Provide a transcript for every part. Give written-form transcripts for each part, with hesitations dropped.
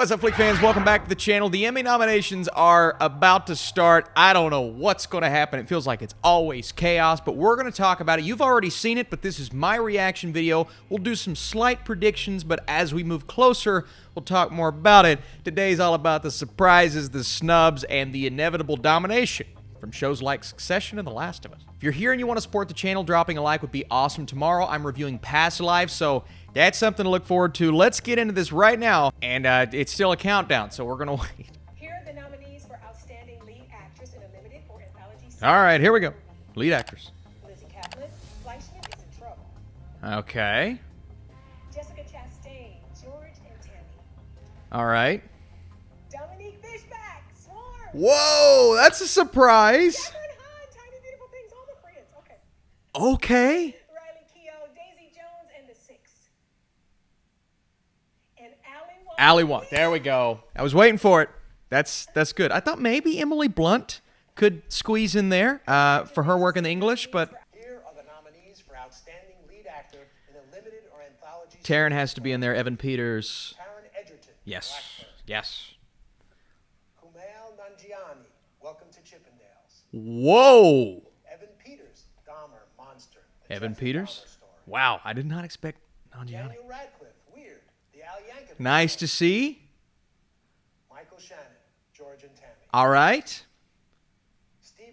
What's up, Flick fans? Welcome back to the channel. The Emmy nominations are about to start. I don't know what's going to happen. It feels like it's always chaos, but we're going to talk about it. You've already seen it, but this is my reaction video. We'll do some slight predictions, but as we move closer, we'll talk more about it. Today's all about the surprises, the snubs, and the inevitable domination from shows like Succession and The Last of Us. If you're here and you want to support the channel, dropping a like would be awesome. Tomorrow, I'm reviewing Past Lives, so that's something to look forward to. Let's get into this right now, and it's still a countdown, so we're going to wait. Here are the nominees for Outstanding Lead Actress in a Limited or Anthology Series. All right, here we go. Lead actors. Lizzie Kaplan, Fleischman is in trouble. Okay. Jessica Chastain, George and Tammy. All right. Dominique Fishback, Swarm. Whoa, that's a surprise. Catherine Hahn, Tiny Beautiful Things, all the friends. Okay. Okay. Riley Keough, Daisy Jones, and The Six. And Ali Wong. There we go. I was waiting for it. That's good. I thought maybe Emily Blunt could squeeze in there for her work in the English, but Here are the nominees for Outstanding Lead Actor in a Limited or Anthology Taryn has to be in there. Evan Peters. Taron Egerton. Yes. Blackbird. Yes. Kumail Nanjiani, Welcome to Chippendales. Whoa. Evan Peters, Dahmer, Monster. The Evan Jeffrey Peters? Dahmer Story. Wow, I did not expect Nanjiani. Daniel Radcliffe, Weird. The Al Yankovic Nice to Story. see. Michael Shannon, George and Tammy. All right.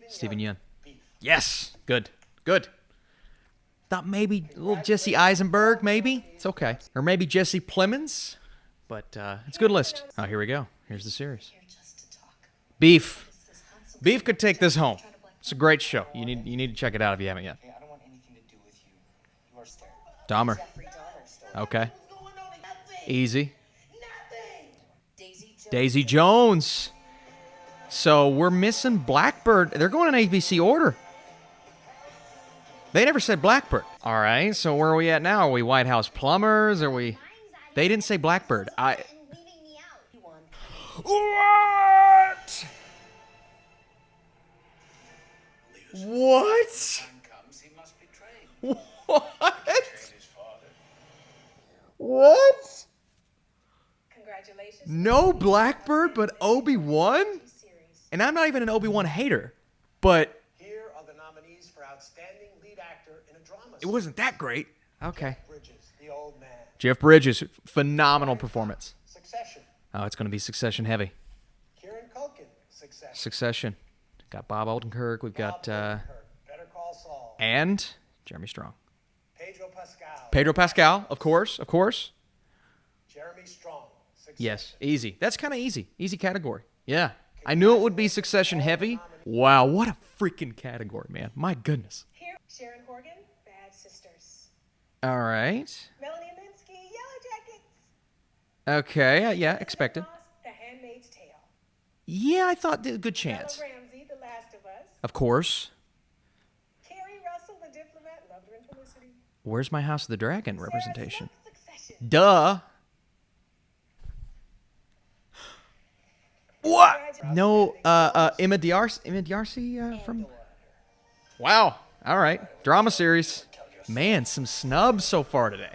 Stephen Yeun. Beef. Yes. Good. Good. Thought maybe a little Jesse Eisenberg, maybe. It's okay. Or maybe Jesse Plemons. But it's a good list. Oh, here we go. Here's the series. Beef. Beef could take this home. It's a great show. You need to check it out if you haven't yet. Hey, I don't want anything to do with you. You are scared. Dahmer. Jeffrey Dahmer story. Okay. Nothing. Easy. Daisy Jones. Daisy Jones. So we're missing Blackbird. They're going in ABC order. They never said Blackbird. All right, so where are we at now? Are we White House plumbers? Are we... They didn't say Blackbird. What? What? What? What? Congratulations. No Blackbird, but Obi-Wan? Series. And I'm not even an Obi-Wan hater, but Here are the nominees for Outstanding Lead Actor in a Drama it wasn't that great. Okay. Bridges, The Old Man. Jeff Bridges, phenomenal performance. Succession. Oh, it's going to be Succession heavy. Kieran Culkin, Succession. Succession. Got Bob Odenkirk. We've got, Bob Burke, Better Call Saul. and Jeremy Strong. Pedro Pascal. Pedro Pascal, of course, of course. Jeremy Strong. Succession. Yes, easy. That's kind of easy. Easy category. Yeah. I knew it would be Succession heavy. Wow, what a freaking category, man. My goodness. Here, Sharon Horgan, Bad Sisters. All right. Melanie Linsky, Yellow Jackets. Okay, yeah, expected. Ross, The Handmaid's Tale. Yeah, I thought a good Bella chance. Ramsey, The Last of Us. Of course. Carrie Russell, The Diplomat, Loved Her in Felicity. Where's my House of the Dragon representation? Sarah Snook, Succession. Duh. What? No, Emma D'Arcy from... Wow. All right. Drama series. Man, some snubs so far today.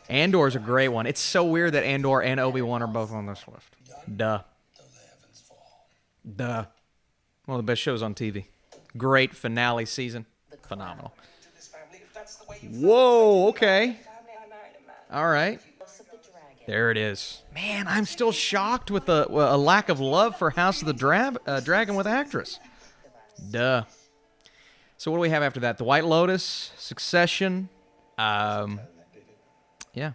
Andor's a great one. It's so weird that Andor and Obi-Wan are both on this list. Duh. Duh. One of the best shows on TV. Great finale season. Phenomenal. Whoa, okay. All right. There it is. Man, I'm still shocked with a lack of love for House of the Dragon with actress. Duh. So what do we have after that? The White Lotus, Succession, yeah.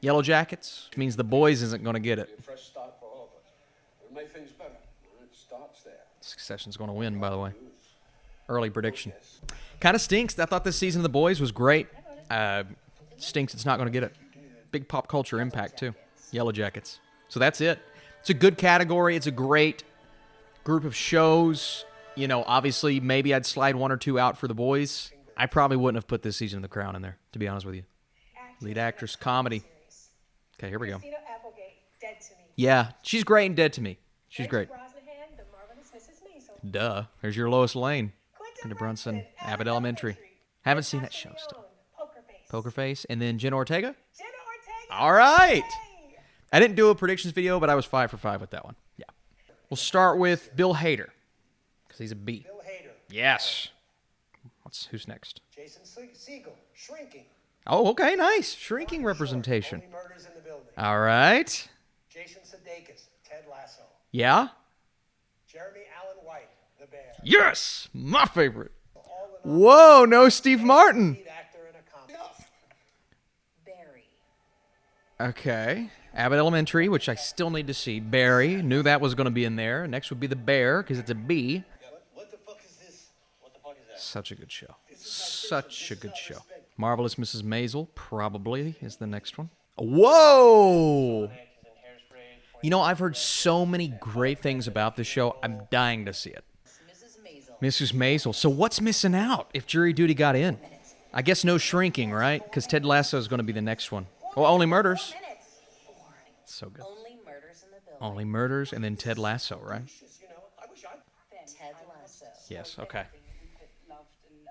Yellow Jackets, which means The Boys isn't going to get it. Fresh start for all of us. It'll make things better. It starts there. Succession's going to win, by the way. Early prediction. Kind of stinks. I thought this season of The Boys was great. Stinks it's not going to get it. Big pop culture impact, too. Yellow Jackets. So that's it. It's a good category. It's a great group of shows. You know, obviously, maybe I'd slide one or two out for The Boys. I probably wouldn't have put this season of The Crown in there, to be honest with you. Lead actress, comedy. Okay, here we go. Christina Applegate, Dead to Me. Yeah, she's great and Dead to Me. She's great. Brosnahan, The Marvelous Mrs. Maisel. Duh. There's your Lois Lane. Quentin Quentin Brunson, Brunson, Abbott Elementary. Haven't seen that show still. Poker Face. Poker Face. And then Jenna Ortega? Jenna Ortega. All right. Yay! I didn't do a predictions video, but I was 5 for 5 with that one. Yeah. We'll start with Bill Hader, because he's a B. Bill Hader. Yes. Who's next? Jason Segel. Shrinking. Oh, okay, nice. Shrinking representation. Only Murders in the Building. All right. Jason Sudeikis. Ted Lasso. Yeah? Jeremy Allen White. The Bear. Yes! My favorite. All in all, Whoa, no Steve Martin. lead actor in a comedy. Barry. Okay. Abbott Elementary, which I still need to see. Barry, knew that was going to be in there. Next would be The Bear, because it's a B. What the fuck is this? What the fuck is that? Such a good show. Such a good show. Marvelous Mrs. Maisel, probably, is the next one. Whoa! You know, I've heard so many great things about this show. I'm dying to see it. Mrs. Maisel. Mrs. Maisel. So what's missing out if Jury Duty got in? I guess no Shrinking, right? Because Ted Lasso is going to be the next one. Oh, Only Murders. So good. Only Murders in the Building. Only Murders and then Ted Lasso, right? You know, I wish I... Ted Lasso. Yes, okay. Loved and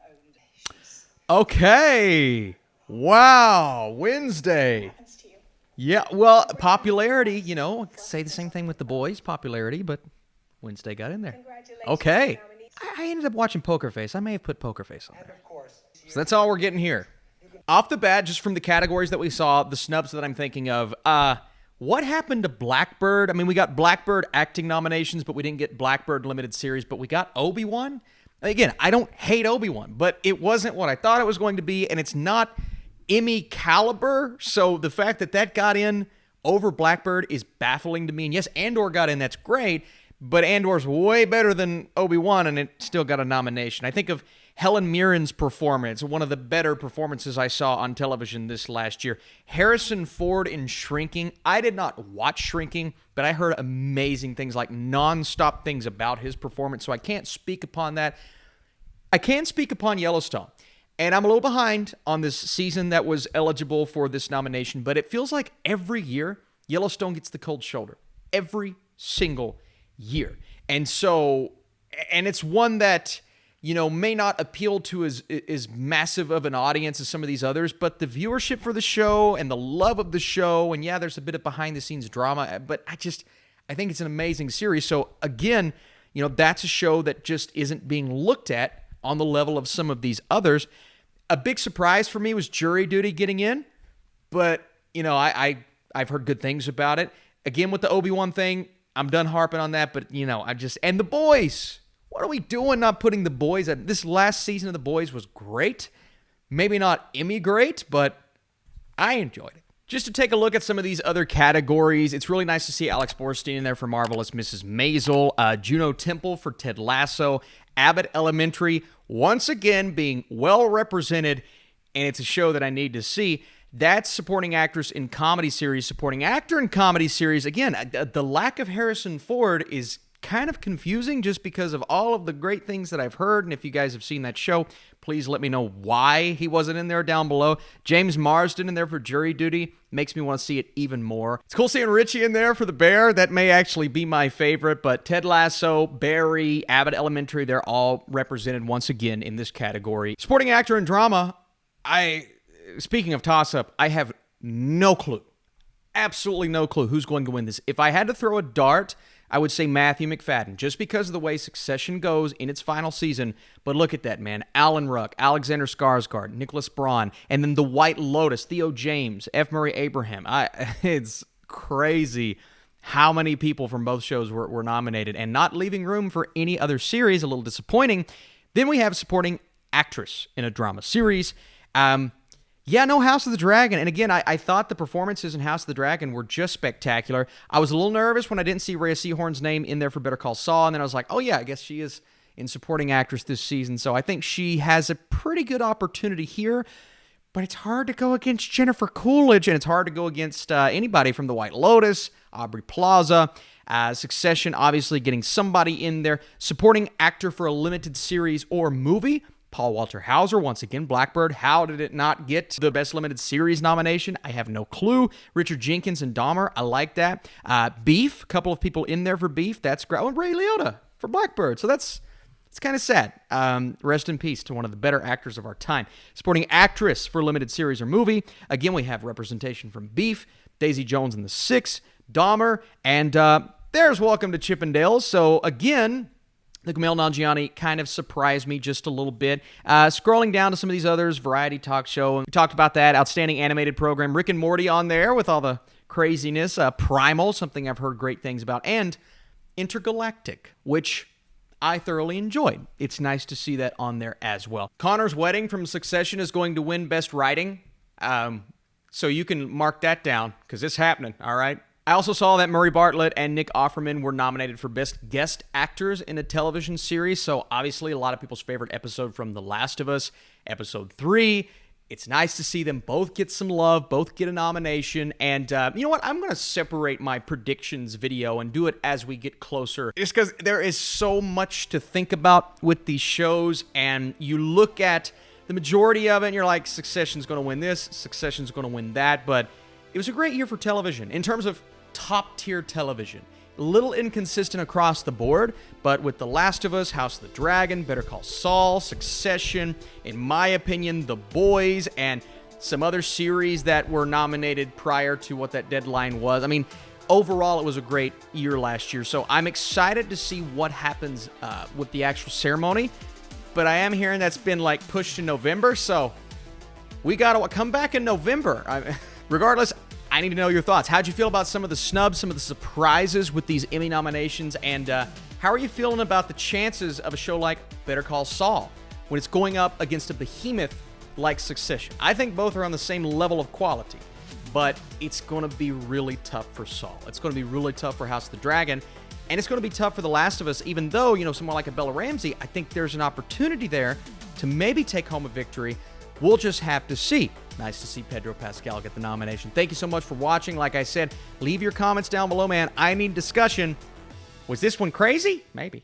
owned. Okay. Wow. Wednesday. Yeah, well, popularity, you know, say the same thing with The Boys, popularity, but Wednesday got in there. Congratulations, Okay. nominees. I ended up watching Poker Face. I may have put Poker Face on And there. of course, So that's all we're getting here. Off the bat, just from the categories that we saw, the snubs that I'm thinking of, what happened to Blackbird? I mean, we got Blackbird acting nominations, but we didn't get Blackbird limited series, but we got Obi-Wan. Again, I don't hate Obi-Wan, but it wasn't what I thought it was going to be, and it's not Emmy caliber, so the fact that that got in over Blackbird is baffling to me. And yes, Andor got in, that's great, but Andor's way better than Obi-Wan, and it still got a nomination. I think of Helen Mirren's performance, one of the better performances I saw on television this last year. Harrison Ford in Shrinking. I did not watch Shrinking, but I heard amazing things, like nonstop things about his performance, so I can't speak upon that. I can speak upon Yellowstone. And I'm a little behind on this season that was eligible for this nomination, but it feels like every year Yellowstone gets the cold shoulder. Every single year. And so, and it's one that, you know, may not appeal to as massive of an audience as some of these others, but the viewership for the show and the love of the show, and yeah, there's a bit of behind-the-scenes drama, but I think it's an amazing series. So again, you know, that's a show that just isn't being looked at on the level of some of these others. A big surprise for me was Jury Duty getting in, but, you know, I've heard good things about it. Again, with the Obi-Wan thing, I'm done harping on that, but, you know, and The Boys. What are we doing not putting The Boys? This last season of The Boys was great. Maybe not Emmy great, but I enjoyed it. Just to take a look at some of these other categories, it's really nice to see Alex Borstein in there for Marvelous Mrs. Maisel, Juno Temple for Ted Lasso, Abbott Elementary, once again being well represented, and it's a show that I need to see. That's supporting actress in comedy series, supporting actor in comedy series. Again, the lack of Harrison Ford is kind of confusing just because of all of the great things that I've heard, and if you guys have seen that show, please let me know why he wasn't in there down below. James Marsden in there for Jury Duty makes me want to see it even more. It's cool seeing Richie in there for The Bear. That may actually be my favorite, but Ted Lasso, Barry, Abbott Elementary, they're all represented once again in this category. Supporting actor in drama, speaking of toss-up, I have no clue. Absolutely no clue who's going to win this. If I had to throw a dart, I would say Matthew McFadden, just because of the way Succession goes in its final season. But look at that, man. Alan Ruck, Alexander Skarsgård, Nicholas Braun, and then The White Lotus, Theo James, F. Murray Abraham. It's crazy how many people from both shows were nominated, and not leaving room for any other series. A little disappointing. Then we have supporting actress in a drama series. Yeah, no House of the Dragon. And again, I thought the performances in House of the Dragon were just spectacular. I was a little nervous when I didn't see Rhea Seehorn's name in there for Better Call Saul. And then I was like, oh yeah, I guess she is in supporting actress this season. So I think she has a pretty good opportunity here. But it's hard to go against Jennifer Coolidge, and it's hard to go against anybody from The White Lotus, Aubrey Plaza. Succession, obviously getting somebody in there. Supporting actor for a limited series or movie, Paul Walter Hauser, once again, Blackbird. How did it not get the Best Limited Series nomination? I have no clue. Richard Jenkins and Dahmer, I like that. Beef, a couple of people in there for Beef. That's great. Oh, and Ray Liotta for Blackbird. So it's kind of sad. Rest in peace to one of the better actors of our time. Supporting actress for limited series or movie. Again, we have representation from Beef, Daisy Jones and the Six, Dahmer, and there's Welcome to Chippendales. So again, the Kumail Nanjiani kind of surprised me just a little bit. Scrolling down to some of these others, Variety Talk Show, we talked about that. Outstanding animated program, Rick and Morty on there with all the craziness. Primal, something I've heard great things about. And Intergalactic, which I thoroughly enjoyed. It's nice to see that on there as well. Connor's Wedding from Succession is going to win Best Writing. So you can mark that down because it's happening, all right? I also saw that Murray Bartlett and Nick Offerman were nominated for Best Guest Actors in a Television Series. So obviously a lot of people's favorite episode from The Last of Us, episode 3. It's nice to see them both get some love, both get a nomination. And you know what? I'm going to separate my predictions video and do it as we get closer. Just because there is so much to think about with these shows. And you look at the majority of it and you're like, Succession's going to win this, Succession's going to win that. But it was a great year for television in terms of top-tier television. A little inconsistent across the board, but with The Last of Us, House of the Dragon, Better Call Saul, Succession, in my opinion, The Boys, and some other series that were nominated prior to what that deadline was. I mean, overall, it was a great year last year, so I'm excited to see what happens with the actual ceremony, but I am hearing that's been, like, pushed to November, so we gotta come back in November. Regardless, I need to know your thoughts. How'd you feel about some of the snubs, some of the surprises with these Emmy nominations, and how are you feeling about the chances of a show like Better Call Saul when it's going up against a behemoth like Succession? I think both are on the same level of quality, but it's going to be really tough for Saul. It's going to be really tough for House of the Dragon, and it's going to be tough for The Last of Us, even though, you know, someone like a Bella Ramsey, I think there's an opportunity there to maybe take home a victory. We'll just have to see. Nice to see Pedro Pascal get the nomination. Thank you so much for watching. Like I said, leave your comments down below, man. I need discussion. Was this one crazy? Maybe.